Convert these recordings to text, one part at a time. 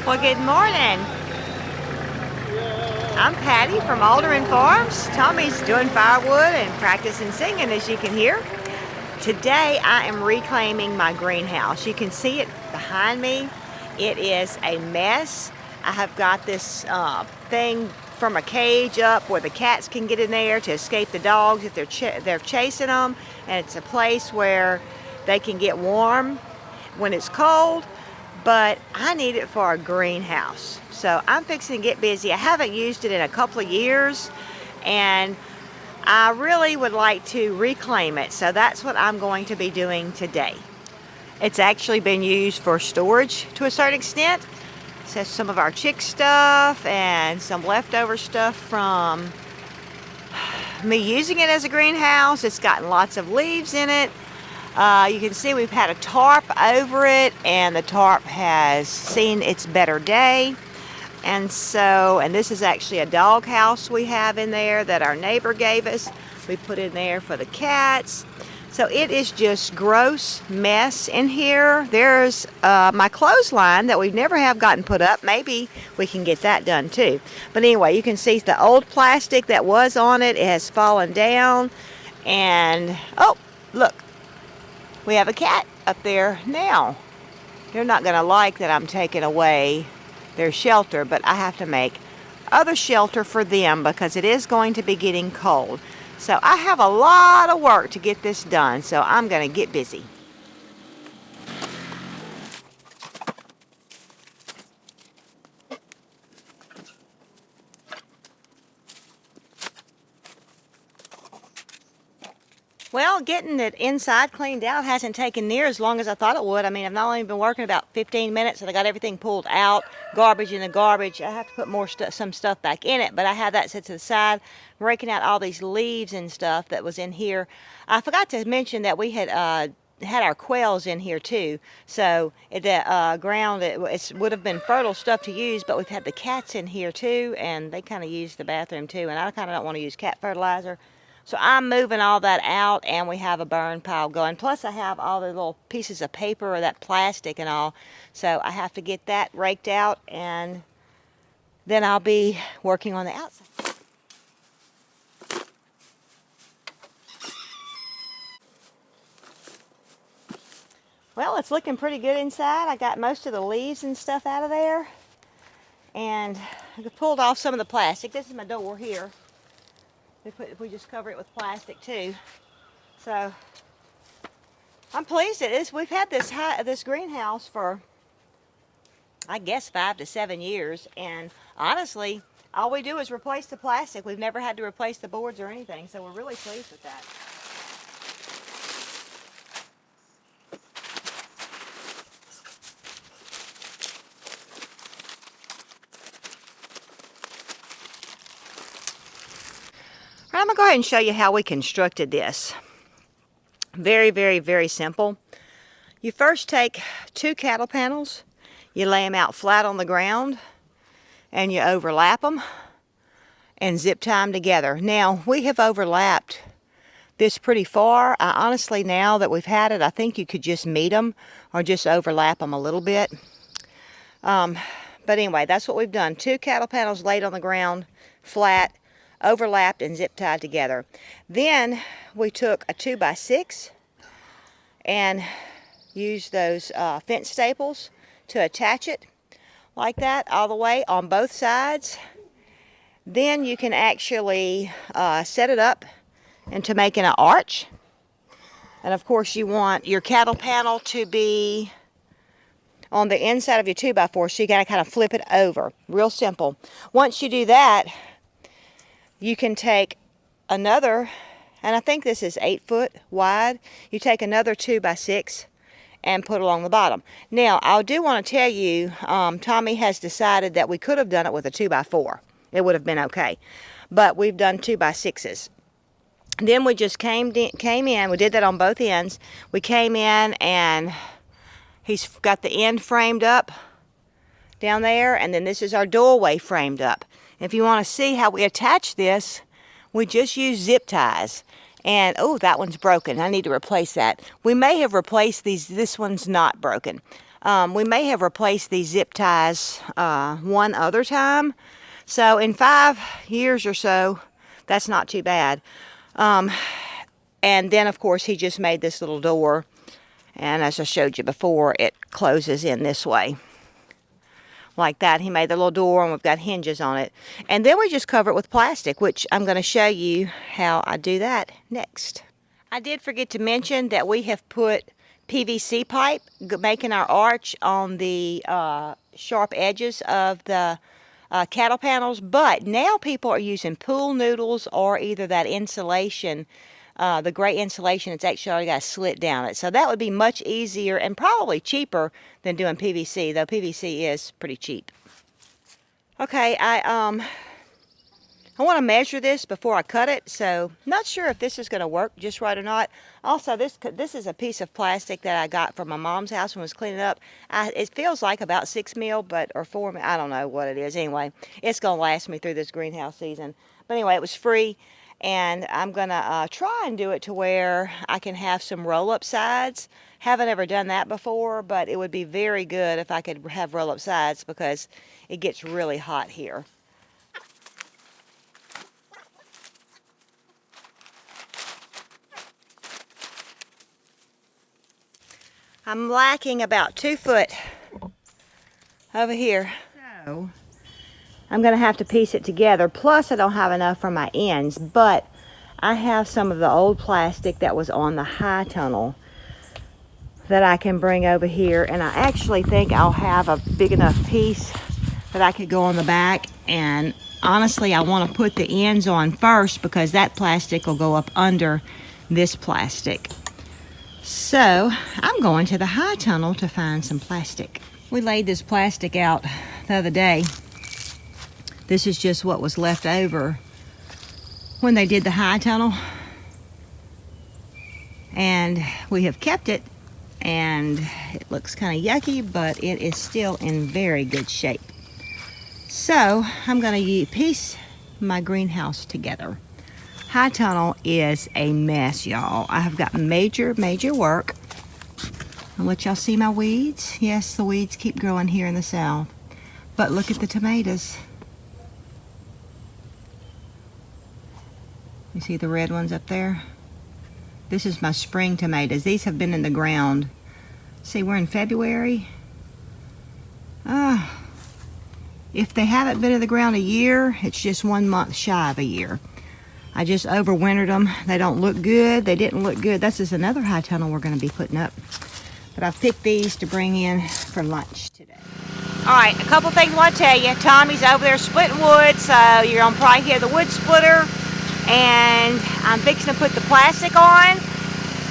Well, good morning. I'm Patty from Aldermanfarms. Tommy's doing firewood and practicing singing, as you can hear. Today I am reclaiming my greenhouse. You can see it behind me. It is a mess. I have got this thing from a cage up where the cats can get in there to escape the dogs if they're chasing them, and it's a place where they can get warm when it's cold. But I need it for a greenhouse, so I'm fixing to get busy. I haven't used it in a couple of years, and I really would like to reclaim it, so that's what I'm going to be doing today. It's actually been used for storage to a certain extent. So some of our chick stuff and some leftover stuff from me using it as a greenhouse. It's gotten lots of leaves in it. You can see we've had a tarp over it, and the tarp has seen its better day. And this is actually a dog house we have in there that our neighbor gave us. We put in there for the cats. So it is just gross mess in here. There's my clothesline that we never have gotten put up. Maybe we can get that done too. But anyway, you can see the old plastic that was on it. It has fallen down. And, oh, look. We have a cat up there now. They're not going to like that I'm taking away their shelter, but I have to make other shelter for them because it is going to be getting cold. So I have a lot of work to get this done, so I'm going to get busy. Well, getting it inside cleaned out hasn't taken near as long as I thought it would. I mean, I've not only been working about 15 minutes and I got everything pulled out, garbage in the garbage. I have to put some stuff back in it, but I have that set to the side, raking out all these leaves and stuff that was in here. I forgot to mention that we had our quails in here too, so the ground it would have been fertile stuff to use, but we've had the cats in here too, and they kind of use the bathroom too, and I kind of don't want to use cat fertilizer. So I'm moving all that out, and we have a burn pile going. Plus I have all the little pieces of paper or that plastic and all. So I have to get that raked out, and then I'll be working on the outside. Well, it's looking pretty good inside. I got most of the leaves and stuff out of there. And I pulled off some of the plastic. This is my door here. We just cover it with plastic too. So I'm pleased at this. We've had this greenhouse for, I guess, 5 to 7 years, and honestly, all we do is replace the plastic. We've never had to replace the boards or anything, so we're really pleased with that. I'm going to go ahead and show you how we constructed this. Very, very, very simple. You first take 2 cattle panels, you lay them out flat on the ground, and you overlap them and zip tie them together. Now, we have overlapped this pretty far. Honestly, now that we've had it, I think you could just meet them or just overlap them a little bit. But anyway, that's what we've done. 2 cattle panels laid on the ground, flat, overlapped and zip tied together. Then we took a 2x6 and used those fence staples to attach it like that all the way on both sides. Then you can actually set it up into making an arch. And of course you want your cattle panel to be on the inside of your 2x4, so you gotta kind of flip it over. Real simple. Once you do that, you can take another, and I think this is 8 foot wide. You take another 2x6 and put along the bottom. Now, I do want to tell you, Tommy has decided that we could have done it with a 2x4. It would have been okay. But we've done 2x6s. Then we just came in, we did that on both ends. We came in and he's got the end framed up down there, and then this is our doorway framed up. If you want to see how we attach this, we just use zip ties. And, oh, that one's broken. I need to replace that. We may have replaced these. This one's not broken. We may have replaced these zip ties one other time. So in 5 years or so, that's not too bad. And then, of course, he just made this little door. And as I showed you before, it closes in this way. Like that. He made the little door, and we've got hinges on it. And then we just cover it with plastic, which I'm going to show you how I do that next. I did forget to mention that we have put PVC pipe, making our arch on the sharp edges of the cattle panels, but now people are using pool noodles or either that insulation, the gray insulation. It's actually already got a slit down it, so that would be much easier and probably cheaper than doing PVC, though PVC is pretty cheap. Okay, I want to measure this before I cut it, so not sure if this is going to work just right or not. Also, this is a piece of plastic that I got from my mom's house when I was cleaning up. It feels like about 6 mil, or 4 mil. I don't know what it is. Anyway, it's going to last me through this greenhouse season. But anyway, it was free, and I'm going to try and do it to where I can have some roll-up sides. Haven't ever done that before, but it would be very good if I could have roll-up sides because it gets really hot here. I'm lacking about 2 foot over here. So I'm going to have to piece it together. Plus I don't have enough for my ends, but I have some of the old plastic that was on the high tunnel that I can bring over here. And I actually think I'll have a big enough piece that I could go on the back. And honestly, I want to put the ends on first because that plastic will go up under this plastic. So I'm going to the high tunnel to find some plastic. We laid this plastic out the other day. This is just what was left over when they did the high tunnel. And we have kept it, and it looks kind of yucky, but it is still in very good shape. So I'm going to piece my greenhouse together. High tunnel is a mess, y'all. I have got major work. I'll let y'all see my weeds. Yes, the weeds keep growing here in the south. But look at the tomatoes. You see the red ones up there? This is my spring tomatoes. These have been in the ground. See, we're in February. If they haven't been in the ground a year, it's just 1 month shy of a year. I just overwintered them. They don't look good. They didn't look good. This is another high tunnel we're going to be putting up. But I've picked these to bring in for lunch today. All right, a couple things I want to tell you. Tommy's over there splitting wood, so you're going to probably hear the wood splitter. And I'm fixing to put the plastic on.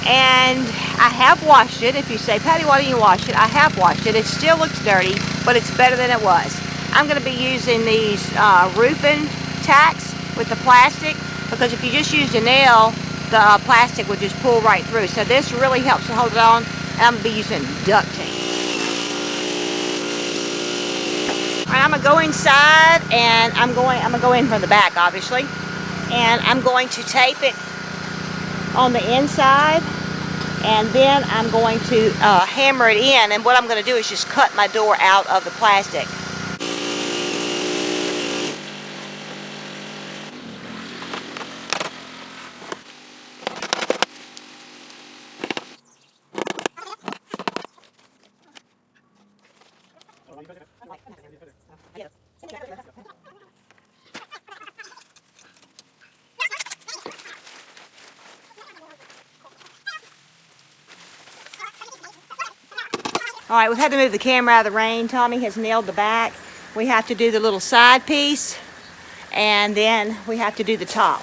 And I have washed it. If you say, Patty, why didn't you wash it? I have washed it. It still looks dirty, but it's better than it was. I'm going to be using these roofing tacks with the plastic, because if you just used a nail, the plastic would just pull right through. So this really helps to hold it on. And I'm going to be using duct tape. All right, I'm going to go inside, and I'm going to go in from the back, obviously. And I'm going to tape it on the inside, and then I'm going to hammer it in. And what I'm going to do is just cut my door out of the plastic. All right, we've had to move the camera out of the rain. Tommy has nailed the back. We have to do the little side piece, and then we have to do the top.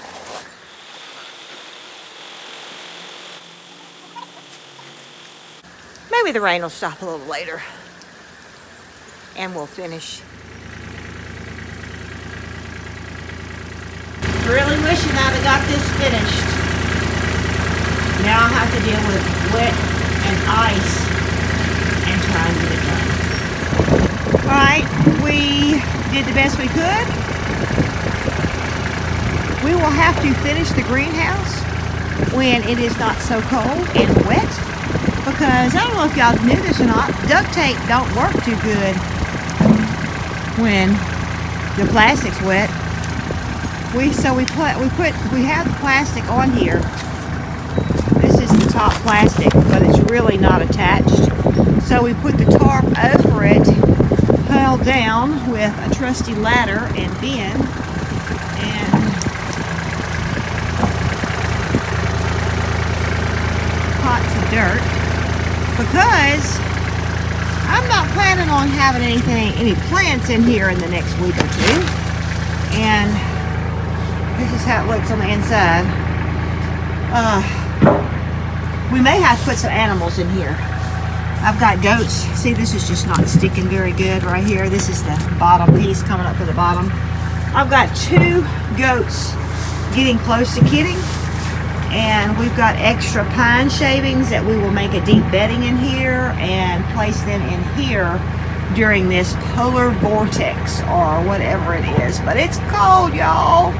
Maybe the rain will stop a little later, and we'll finish. Really wishing I'd have got this finished. Now I'll have to deal with wet and ice and try and get it done. Alright, we did the best we could. We will have to finish the greenhouse when it is not so cold and wet, because I don't know if y'all knew this or not, duct tape don't work too good when the plastic's wet. We have the plastic on here. This is the top plastic, but it's really not attached. So we put the tarp over it, held down with a trusty ladder and bin, and pots of dirt, because I'm not planning on having any plants in here in the next week or two. And this is how it looks on the inside. We may have to put some animals in here. I've got goats. See, this is just not sticking very good right here. This is the bottom piece coming up to the bottom. I've got 2 goats getting close to kidding, and we've got extra pine shavings that we will make a deep bedding in here and place them in here during this polar vortex or whatever it is. But it's cold, y'all.